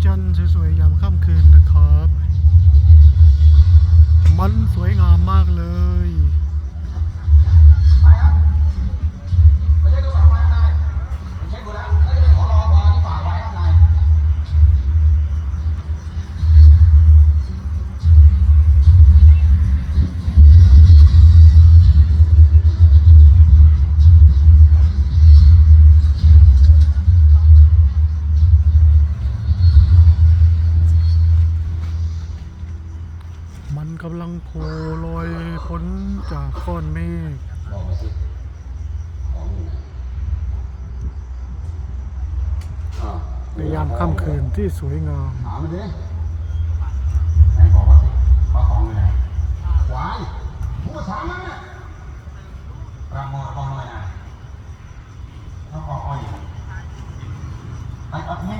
จันทร์สวยๆยามค่ำคืนนะครับมันสวยงามมากเลยมันกำลังโผล่ลอยพ้นจากก้อนเมฆในยามค่ำคืนที่สวยงามถามมันดิไหนบอกว่าสิว่าของอยู่ไหนหวานพูดถามมันนะรับมอของหน่อยนะต้องขออ้อยไอ้อัดแม่